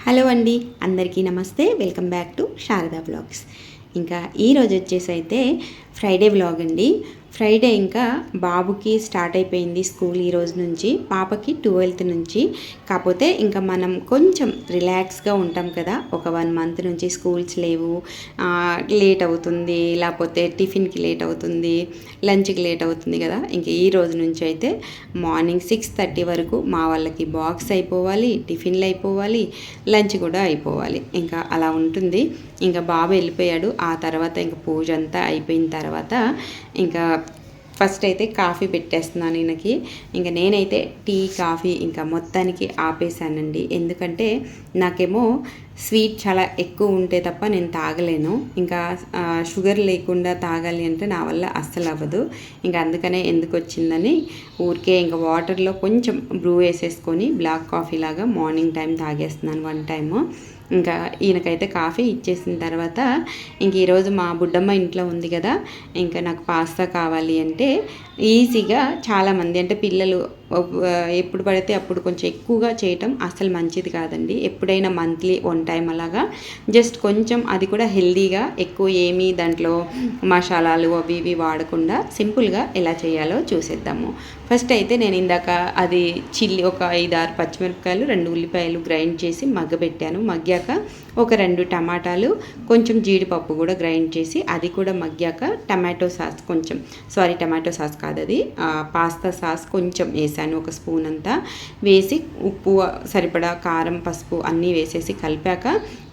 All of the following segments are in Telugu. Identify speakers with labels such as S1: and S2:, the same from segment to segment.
S1: హలో అండి, అందరికీ నమస్తే. Welcome back to Sharada blogs. ఇంకా ఈరోజు వచ్చేసి అయితే ఫ్రైడే బ్లాగ్ అండి. ఫ్రైడే ఇంకా బాబుకి స్టార్ట్ అయిపోయింది స్కూల్ ఈ రోజు నుంచి, పాపకి 12th నుంచి. కాకపోతే ఇంకా మనం కొంచెం రిలాక్స్గా ఉంటాం కదా, ఒక 1 month నుంచి స్కూల్స్ లేవు, లేట్ అవుతుంది, లేకపోతే టిఫిన్కి లేట్ అవుతుంది, లంచ్కి లేట్ అవుతుంది కదా. ఇంక ఈ రోజు నుంచి అయితే మార్నింగ్ 6:30 వరకు మా వాళ్ళకి బాక్స్ అయిపోవాలి, టిఫిన్లు అయిపోవాలి, లంచ్ కూడా అయిపోవాలి. ఇంకా అలా ఉంటుంది. ఇంకా బాబు వెళ్ళిపోయాడు. ఆ తర్వాత ఇంకా పూజ అంతా అయిపోయిన తర్వాత ఇంకా ఫస్ట్ అయితే కాఫీ పెట్టేస్తున్నాను ఈయనకి. ఇంకా నేనైతే టీ కాఫీ ఇంకా మొత్తానికి ఆపేసానండి. ఎందుకంటే నాకేమో స్వీట్ చాలా ఎక్కువ ఉంటే తప్ప నేను తాగలేను. ఇంకా షుగర్ లేకుండా తాగాలి అంటే నా వల్ల అస్సలు అవ్వదు. ఇంకా అందుకనే ఎందుకు వచ్చిందని ఊరికే ఇంకా వాటర్లో కొంచెం బ్రూ వేసేసుకొని బ్లాక్ కాఫీ లాగా మార్నింగ్ టైం తాగేస్తున్నాను 1 టైము. ఇంకా ఈయనకైతే కాఫీ ఇచ్చేసిన తర్వాత ఇంక ఈరోజు మా బుడ్డమ్మ ఇంట్లో ఉంది కదా, ఇంకా నాకు పాస్తా కావాలి అంటే ఈజీగా చాలామంది అంటే పిల్లలు ఎప్పుడు పడితే అప్పుడు కొంచెం ఎక్కువగా చేయటం అసలు మంచిది కాదండి. ఎప్పుడైనా మంత్లీ 1 టైం అలాగా జస్ట్ కొంచెం, అది కూడా హెల్దీగా, ఎక్కువ ఏమీ దాంట్లో మసాలాలు అవి ఇవి వాడకుండా సింపుల్గా ఎలా చేయాలో చూసేద్దాము. ఫస్ట్ అయితే నేను ఇందాక అది చిల్లీ ఒక 5-6 పచ్చిమిరపకాయలు, 2 ఉల్లిపాయలు గ్రైండ్ చేసి మగ్గబెట్టాను. మగ్గాక ఒక 2 టమాటాలు, కొంచెం జీడిపప్పు కూడా గ్రైండ్ చేసి అది కూడా మగ్గాక టమాటో సాస్ కొంచెం, టమాటో సాస్ కాదు అది పాస్తా సాస్ కొంచెం వేసాను, ఒక స్పూన్ అంతా వేసి, ఉప్పు సరిపడా, కారం, పసుపు అన్నీ వేసేసి కలిపాక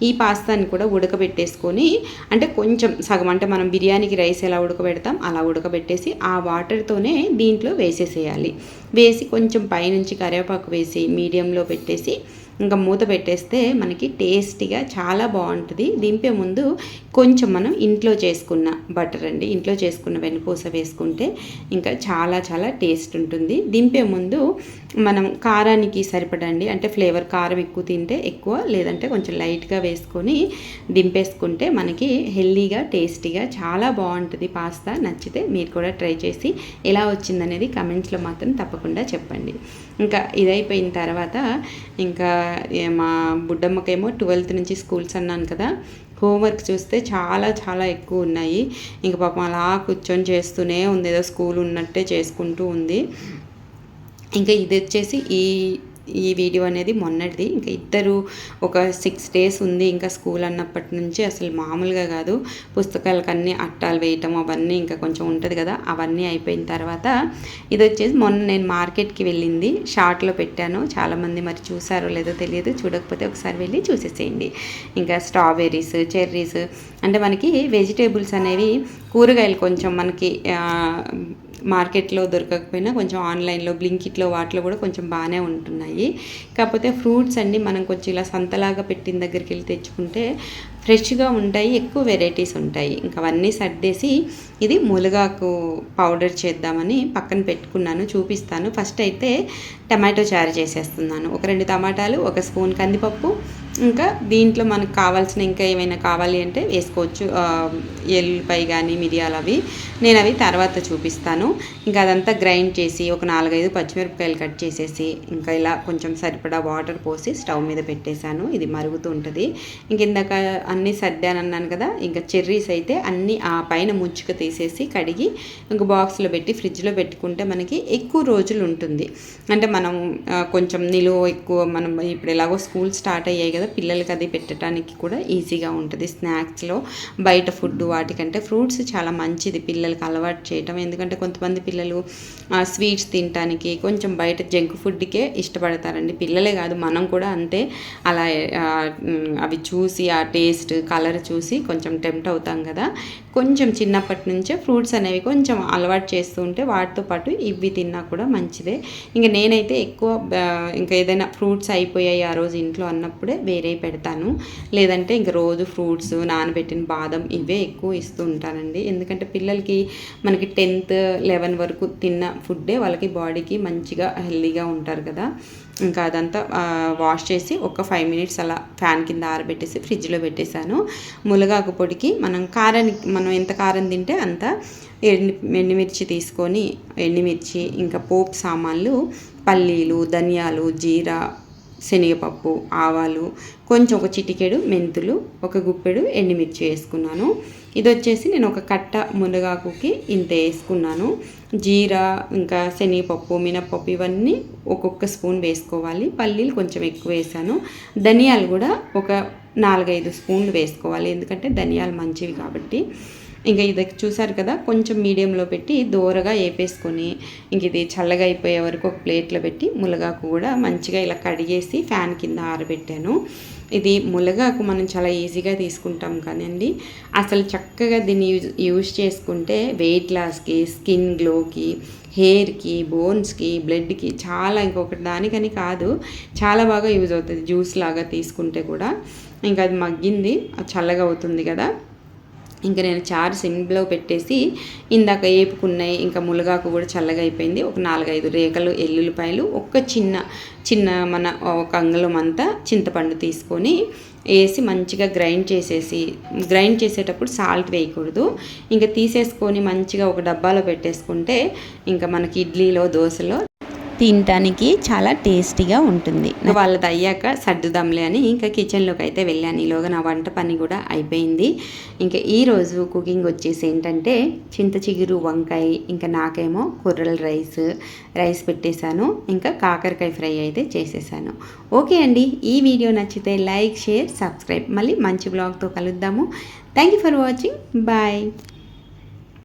S1: ఈ పాస్తాని కూడా ఉడకబెట్టేసుకొని, అంటే కొంచెం సగం, అంటే మనం బిర్యానీకి రైస్ ఎలా ఉడకబెడతాం అలా ఉడకబెట్టేసి ఆ వాటర్తోనే దీంట్లో వేసేసేయాలి. వేసి కొంచెం పైనుంచి కరివేపాకు వేసి మీడియంలో పెట్టేసి ఇంకా మూత పెట్టేస్తే మనకి టేస్టీగా చాలా బాగుంటుంది. దింపే ముందు కొంచెం మనం ఇంట్లో చేసుకున్న బటర్ అండి, ఇంట్లో చేసుకున్న వెన్నపూస వేసుకుంటే ఇంకా చాలా చాలా టేస్ట్ ఉంటుంది. దింపే ముందు మనం కారానికి సరిపడండి, అంటే ఫ్లేవర్ కారం ఎక్కువ తింటే ఎక్కువ, లేదంటే కొంచెం లైట్గా వేసుకొని దింపేసుకుంటే మనకి హెల్దీగా టేస్టీగా చాలా బాగుంటుంది పాస్తా. నచ్చితే మీరు కూడా ట్రై చేసి ఎలా వచ్చిందనేది కమెంట్స్లో మాత్రం తప్పకుండా చెప్పండి. ఇంకా ఇదైపోయిన తర్వాత ఇంకా మా బుడ్డమ్మకేమో 12th నుంచి స్కూల్స్ అన్నాను కదా, హోంవర్క్ చూస్తే చాలా చాలా ఎక్కువ ఉన్నాయి. ఇంక పాపం అలా కూర్చొని చేస్తూనే ఉంది, ఏదో స్కూల్ ఉన్నట్టే చేసుకుంటూ ఉంది. ఇంకా ఇది వచ్చేసి ఈ వీడియో అనేది మొన్నటిది. ఇంకా ఇద్దరు ఒక 6 days ఉంది ఇంకా స్కూల్ అన్నప్పటి నుంచి అసలు మామూలుగా కాదు. పుస్తకాలకు అన్నీ అట్టాలు వేయటం అవన్నీ ఇంకా కొంచెం ఉంటుంది కదా, అవన్నీ అయిపోయిన తర్వాత ఇది వచ్చేసి మొన్న నేను మార్కెట్కి వెళ్ళింది, షార్ట్లో పెట్టాను. చాలామంది మరి చూసారో లేదో తెలియదు, చూడకపోతే ఒకసారి వెళ్ళి చూసేసేయండి. ఇంకా స్ట్రాబెర్రీస్, చెర్రీస్, అంటే మనకి వెజిటేబుల్స్ అనేవి, కూరగాయలు కొంచెం మనకి మార్కెట్లో దొరకకపోయినా కొంచెం ఆన్లైన్లో బ్లింకిట్లో వాటిలో కూడా కొంచెం బాగానే ఉంటున్నాయి. కాకపోతే ఫ్రూట్స్ అండి మనం కొంచెం ఇలా సంతలాగా పెట్టిన దగ్గరికి వెళ్ళి తెచ్చుకుంటే ఫ్రెష్గా ఉంటాయి, ఎక్కువ వెరైటీస్ ఉంటాయి. ఇంకా అవన్నీ సర్దేసి ఇది మునగాకు పౌడర్ చేద్దామని పక్కన పెట్టుకున్నాను, చూపిస్తాను. ఫస్ట్ అయితే టమాటో చారు చేసేస్తున్నాను. ఒక 2 టమాటాలు, 1 స్పూన్ కందిపప్పు, ఇంకా దీంట్లో మనకు కావాల్సిన ఇంకా ఏమైనా కావాలి అంటే వేసుకోవచ్చు, ఎల్లిపాయ కానీ మిరియాలు అవి. నేను అవి తర్వాత చూపిస్తాను. ఇంకా అదంతా గ్రైండ్ చేసి ఒక 4-5 పచ్చిమిరపకాయలు కట్ చేసేసి ఇంకా ఇలా కొంచెం సరిపడా వాటర్ పోసి స్టవ్ మీద పెట్టేశాను. ఇది మరుగుతూ ఉంటుంది. ఇంక ఇందాక అన్నీ సర్దాను అన్నాను కదా, ఇంకా చెర్రీస్ అయితే అన్నీ ఆ పైన ముచ్చుక తీసేసి కడిగి ఇంకా బాక్స్లో పెట్టి ఫ్రిడ్జ్లో పెట్టుకుంటే మనకి ఎక్కువ రోజులు ఉంటుంది. అంటే మనం కొంచెం నిలువ ఎక్కువ, మనం ఇప్పుడు ఎలాగో స్కూల్ స్టార్ట్ అయ్యాయి కదా, పిల్లలకి అది పెట్టడానికి కూడా ఈజీగా ఉంటుంది. స్నాక్స్లో బయట ఫుడ్ వాటికంటే ఫ్రూట్స్ చాలా మంచిది పిల్లలకి అలవాటు చేయటం. ఎందుకంటే కొంతమంది పిల్లలు స్వీట్స్ తినడానికి కొంచెం బయట జంక్ ఫుడ్కే ఇష్టపడతారండి. పిల్లలే కాదు, మనం కూడా అంతే. అలా అవి చూసి ఆ టేస్ట్, కలర్ చూసి కొంచెం టెంప్ట్ అవుతాం కదా. కొంచెం చిన్నప్పటి నుంచే ఫ్రూట్స్ అనేవి కొంచెం అలవాటు చేస్తూ ఉంటే వాటితో పాటు ఇవి తిన్నా కూడా మంచిదే. ఇంకా నేనైతే ఎక్కువ ఇంకా ఏదైనా ఫ్రూట్స్ అయిపోయాయి ఆ రోజు ఇంట్లో అన్నప్పుడే వేరే పెడతాను, లేదంటే ఇంక రోజు ఫ్రూట్స్, నానబెట్టిన బాదం ఇవే ఎక్కువ ఇస్తూ ఉంటానండి. ఎందుకంటే పిల్లలకి మనకి 10th, 11 వరకు తిన్న ఫుడ్డే వాళ్ళకి బాడీకి మంచిగా హెల్దీగా ఉంటారు కదా. ఇంకా అదంతా వాష్ చేసి ఒక 5 minutes అలా ఫ్యాన్ కింద ఆరబెట్టేసి ఫ్రిడ్జ్లో పెట్టేశాను. మునగాకు పొడికి మనం ఎంత కారం తింటే అంత ఎండుమిర్చి తీసుకొని, ఎండుమిర్చి ఇంకా పోపు సామాన్లు, పల్లీలు, ధనియాలు, జీరా, శనగపప్పు, ఆవాలు, కొంచెం ఒక చిటికెడు మెంతులు, ఒక గుప్పెడు ఎండుమిర్చి వేసుకున్నాను. ఇది వచ్చేసి నేను ఒక కట్ట మునగాకుకి ఇంత వేసుకున్నాను. జీరా, ఇంకా శనగపప్పు, మినపప్పు ఇవన్నీ ఒక్కొక్క స్పూన్ వేసుకోవాలి. పల్లీలు కొంచెం ఎక్కువ వేసాను. ధనియాలు కూడా ఒక 4-5 స్పూన్లు వేసుకోవాలి, ఎందుకంటే ధనియాలు మంచివి కాబట్టి. ఇంకా ఇది చూసారు కదా, కొంచెం మీడియంలో పెట్టి దోరగా వేపేసుకొని ఇంక ఇది చల్లగా అయిపోయే వరకు ఒక ప్లేట్లో పెట్టి మునగాకు కూడా మంచిగా ఇలా కడిగేసి ఫ్యాన్ కింద ఆరబెట్టాను. ఇది మునగాకు మనం చాలా ఈజీగా తీసుకుంటాం కానివ్వండి, అసలు చక్కగా దీన్ని యూజ్ చేసుకుంటే వెయిట్ లాస్కి, స్కిన్ గ్లోకి, హెయిర్కి, బోన్స్కి, బ్లడ్కి చాలా, ఇంకొకటి దానికని కాదు, చాలా బాగా యూజ్ అవుతుంది. జ్యూస్ లాగా తీసుకుంటే కూడా. ఇంకా అది మగ్గింది, చల్లగా అవుతుంది కదా. ఇంకా నేను చారు సిమ్లో పెట్టేసి ఇందాక వేపుకున్నాయి, ఇంకా మునగాకు కూడా చల్లగా అయిపోయింది. ఒక 4-5 రేకలు ఎల్లుల్లిపాయలు, ఒక చిన్న మన ఒక అంగుళం అంతా చింతపండు తీసుకొని వేసి మంచిగా గ్రైండ్ చేసేటప్పుడు సాల్ట్ వేయకూడదు. ఇంకా తీసేసుకొని మంచిగా ఒక డబ్బాలో పెట్టేసుకుంటే ఇంకా మనకి ఇడ్లీలో, దోశలో తినటానికి చాలా టేస్టీగా ఉంటుంది. వాళ్ళది అయ్యాక సర్దుదాంలే అని ఇంకా కిచెన్లోకి అయితే వెళ్ళాను. ఈలోగా నా వంట పని కూడా అయిపోయింది. ఇంకా ఈరోజు కుకింగ్ వచ్చేసి ఏంటంటే చింత చిగురు వంకాయ, ఇంకా నాకేమో కొర్రల రైస్ పెట్టేశాను. ఇంకా కాకరకాయ ఫ్రై అయితే చేసేసాను. ఓకే అండి, ఈ వీడియో నచ్చితే లైక్, షేర్, సబ్స్క్రైబ్. మళ్ళీ మంచి బ్లాగ్తో కలుద్దాము. Thank you for watching. Bye.